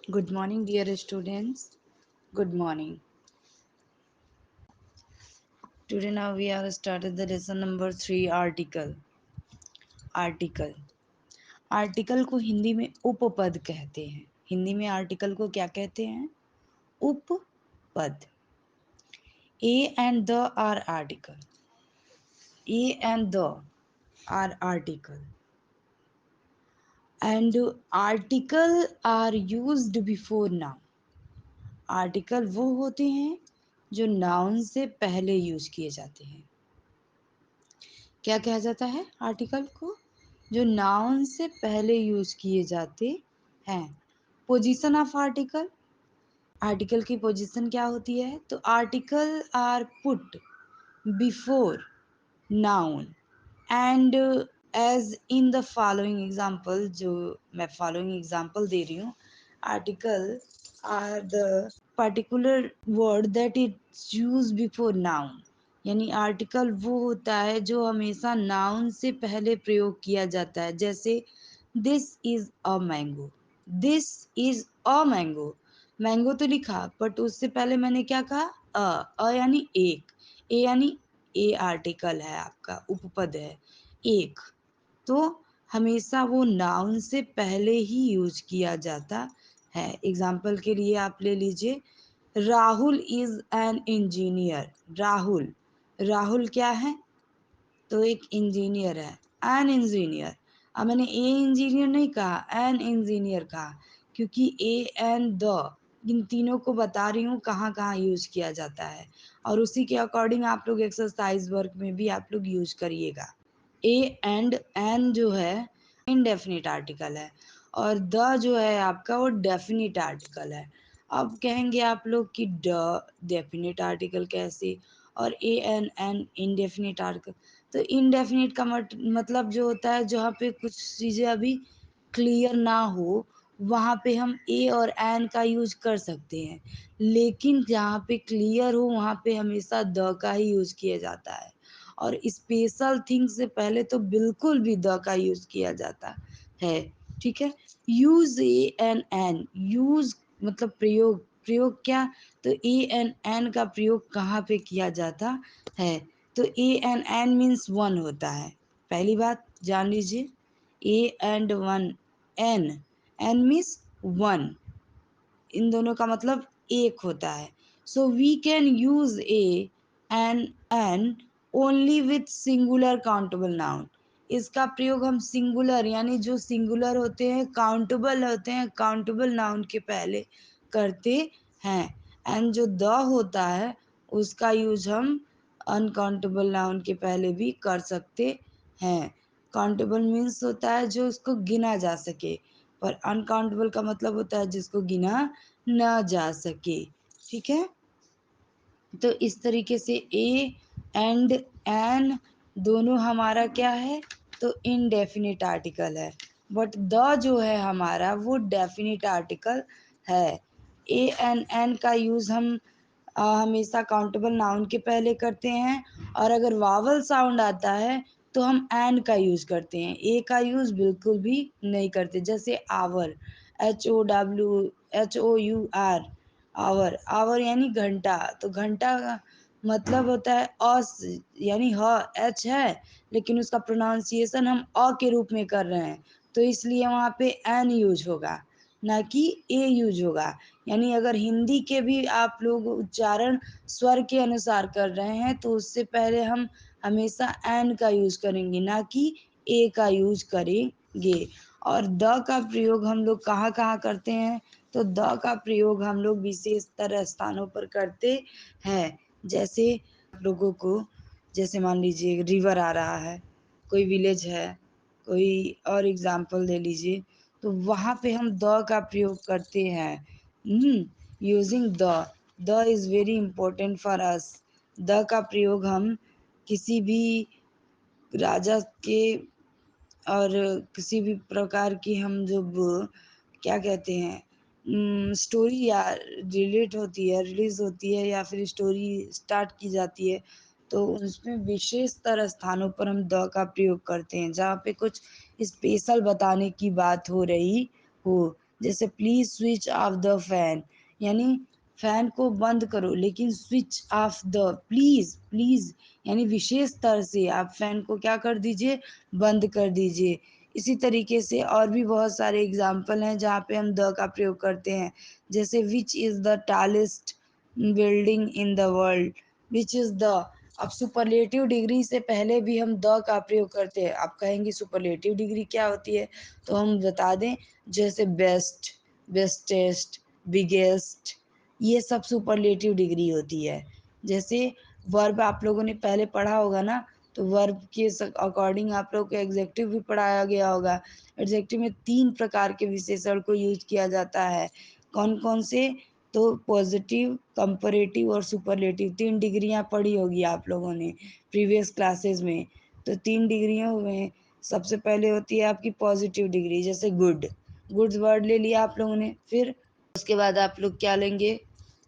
Good morning, dear students. Good morning. Today now we are started the lesson number 3 article. Article. Article को हिंदी में उपपद कहते हैं. हिंदी में आर्टिकल को क्या कहते हैं? उपपद. A and the are article. A and the are article. And article are used before noun. Article वो होते हैं जो नाउन से पहले यूज किए जाते हैं. क्या कहा जाता है आर्टिकल को? जो नाउन से पहले यूज किए जाते हैं. Position of article. आर्टिकल की पोजीशन क्या होती है? तो article are put before noun and as in the following example. जो मैं फॉलोइंग एग्जाम्पल दे रही हूँ. Article are the particular word that is use before noun. यानी आर्टिकल वो होता है जो हमेशा नाउन से पहले प्रयोग किया जाता है. जैसे this is a mango. This is a mango. Mango तो लिखा बट उससे पहले मैंने क्या कहा? यानी एक. ए यानी ए आर्टिकल है, आपका उपपद है एक. तो हमेशा वो नाउन से पहले ही यूज किया जाता है. एग्जाम्पल के लिए आप ले लीजिए. Rahul is an engineer. Rahul. Rahul क्या है? तो एक इंजीनियर है. An engineer. अब मैंने ए इंजीनियर नहीं कहा, एन इंजीनियर कहा, क्योंकि ए एन द इन तीनों को बता रही हूँ कहाँ कहाँ यूज किया जाता है. और उसी के अकॉर्डिंग आप लोग एक्सरसाइज वर्क में भी आप लोग यूज करिएगा. ए एंड एन जो है इनडेफिनिट आर्टिकल है और द जो है आपका वो डेफिनिट आर्टिकल है. अब कहेंगे आप लोग कि ड डेफिनिट आर्टिकल कैसे और ए एन एन इनडेफिनिट आर्टिकल. तो इनडेफिनिट का मतलब जो होता है जहाँ पे कुछ चीज़ें अभी क्लियर ना हो वहाँ पे हम ए और एन का यूज कर सकते हैं. लेकिन जहाँ पे क्लियर हो वहाँ पे हमेशा द का ही यूज किया जाता है. और स्पेशल थिंग से पहले तो बिल्कुल भी द का यूज किया जाता है. ठीक है. Use A an N. Use मतलब प्रयोग. प्रयोग क्या? तो ए एन एन का प्रयोग कहाँ पे किया जाता है? तो a an an means one होता है. पहली बात जान लीजिए. A and one. An. An means one. इन दोनों का मतलब एक होता है. So we can use a and an only with singular countable noun. इसका प्रयोग हम सिंगुलर यानी जो सिंगुलर होते हैं, काउंटेबल होते हैं, काउंटेबल नाउन के पहले करते हैं. एंड जो द होता है उसका यूज हम अनकाउंटेबल नाउन के पहले भी कर सकते हैं. काउंटेबल मीन्स होता है जो उसको गिना जा सके, पर अनकाउंटेबल का मतलब होता है जिसको गिना ना जा सके. ठीक है. तो इस तरीके से ए एंड एन दोनों हमारा क्या है? तो इनडेफिनिट आर्टिकल है. बट द जो है हमारा वो डेफिनिट आर्टिकल है. ए एन एन का यूज हम हमेशा काउंटेबल नाउन के पहले करते हैं. और अगर वावल साउंड आता है तो हम एन का यूज करते हैं. ए का यूज बिल्कुल भी नहीं करते. जैसे आवर. HOWHOUR. आवर. आवर यानी घंटा. तो घंटा का मतलब होता है अस यानी ह एच है लेकिन उसका प्रोनाउंसिएशन हम अ के रूप में कर रहे हैं तो इसलिए वहाँ पे एन यूज होगा ना कि ए यूज होगा. यानी अगर हिंदी के भी आप लोग उच्चारण स्वर के अनुसार कर रहे हैं तो उससे पहले हम हमेशा एन का यूज करेंगे ना कि ए का यूज करेंगे. और द का प्रयोग हम लोग कहाँ कहाँ करते हैं? तो द का प्रयोग हम लोग विशेष तरह स्थानों पर करते हैं. जैसे आप लोगों को जैसे मान लीजिए रिवर आ रहा है, कोई विलेज है, कोई और एग्जाम्पल ले लीजिए. तो वहाँ पे हम द का प्रयोग करते हैं. Using the. The is very important for us. The का प्रयोग हम किसी भी राजा के और किसी भी प्रकार की हम जब क्या कहते हैं स्टोरी या रिलेट होती है, रिलीज होती है या फिर स्टोरी स्टार्ट की जाती है तो उसमें विशेष तरह स्थानों पर हम द का प्रयोग करते हैं जहाँ पे कुछ स्पेशल बताने की बात हो रही हो. जैसे please switch off the fan, यानी फैन को बंद करो, लेकिन switch off the, please please यानी विशेष तरह से आप फैन को क्या कर दीजिए, बंद कर दीजिए। इसी तरीके से और भी बहुत सारे एग्जाम्पल हैं जहाँ पे हम द का प्रयोग करते हैं। जैसे which is the tallest building in the world, which is the, अब सुपरलेटिव डिग्री से पहले भी हम द का प्रयोग करते हैं। आप कहेंगे सुपरलेटिव डिग्री क्या होती है, तो हम बता दें, जैसे बेस्ट, बेस्टेस्ट, बिगेस्ट, ये सब सुपरलेटिव डिग्री होती है। जैसे वर्ब आप लोगों ने पहले पढ़ा होगा ना, तो वर्ब के अकॉर्डिंग आप लोग को एग्जेक्टिव भी पढ़ाया गया होगा। एडजेक्टिव में 3 प्रकार के विशेषण को यूज किया जाता है। कौन कौन से, तो पॉजिटिव, कंपैरेटिव और सुपरलेटिव, 3 डिग्रियां पढ़ी होगी आप लोगों ने प्रीवियस क्लासेस में। तो 3 डिग्रियों में सबसे पहले होती है आपकी पॉजिटिव डिग्री, जैसे गुड, गुड वर्ड ले लिया आप लोगों ने। फिर उसके बाद आप लोग क्या लेंगे,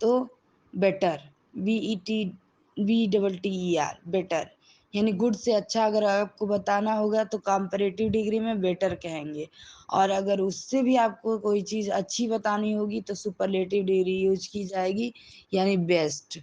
तो बेटर, BETTER, बेटर, यानी गुड से अच्छा अगर आपको बताना होगा तो कंपैरेटिव डिग्री में बेटर कहेंगे। और अगर उससे भी आपको कोई चीज़ अच्छी बतानी होगी तो सुपरलेटिव डिग्री यूज की जाएगी, यानी बेस्ट।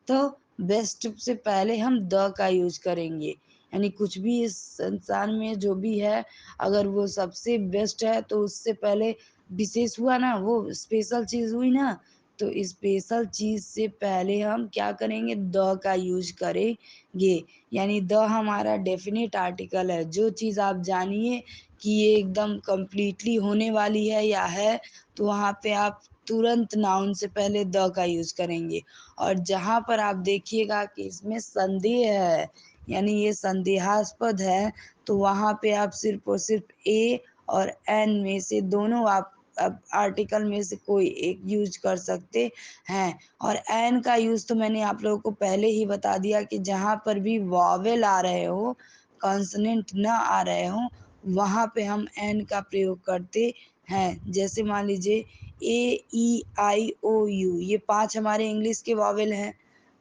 तो बेस्ट से पहले हम द का यूज करेंगे, यानी कुछ भी इस संसार में जो भी है, अगर वो सबसे बेस्ट है तो उससे पहले विशेष हुआ ना, वो स्पेशल चीज़ हुई ना, तो स्पेशल चीज़ से पहले हम क्या करेंगे, द का यूज करेंगे। यानी द हमारा डेफिनेट आर्टिकल है। जो चीज़ आप जानिए कि ये एकदम कंप्लीटली होने वाली है या है, तो वहाँ पे आप तुरंत नाउन से पहले द का यूज करेंगे। और जहाँ पर आप देखिएगा कि इसमें संदेह है, यानी ये संदेहास्पद है, तो वहाँ पे आप सिर्फ और सिर्फ ए और एन में से दोनों आप अब आर्टिकल में से कोई एक यूज कर सकते हैं। और एन का यूज तो मैंने आप लोगों को पहले ही बता दिया कि जहाँ पर भी वॉवेल आ रहे हो, कॉन्सोनेंट ना आ रहे हो, वहाँ पे हम एन का प्रयोग करते हैं। जैसे मान लीजिए AEIOU, ये 5 हमारे इंग्लिश के वॉवेल हैं,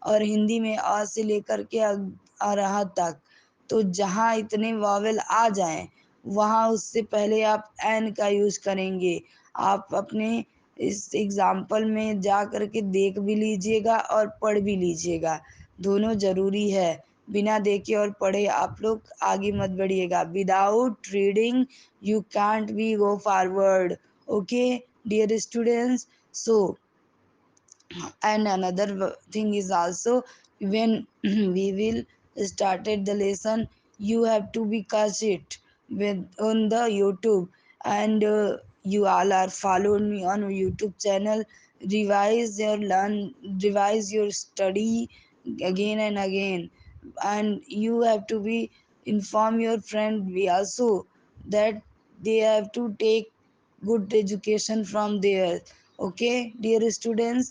और हिंदी में अ से लेकर के अरह तक। तो जहाँ इतने वॉवेल आ जाएं, वहाँ उससे पहले आप एन का यूज करेंगे। आप अपने इस एग्जाम्पल में जा कर के देख भी लीजिएगा और पढ़ भी लीजिएगा, दोनों जरूरी है। बिना देखे और पढ़े आप लोग आगे मत बढ़िएगा। Without reading you can't be go forward, okay dear students. So and another thing is also, when we will started the lesson, you have to be catch it with on the YouTube. And you all are followed me on YouTube channel. Revise your study again and again. And you have to be inform your friend we also, that they have to take good education from there. Okay dear students,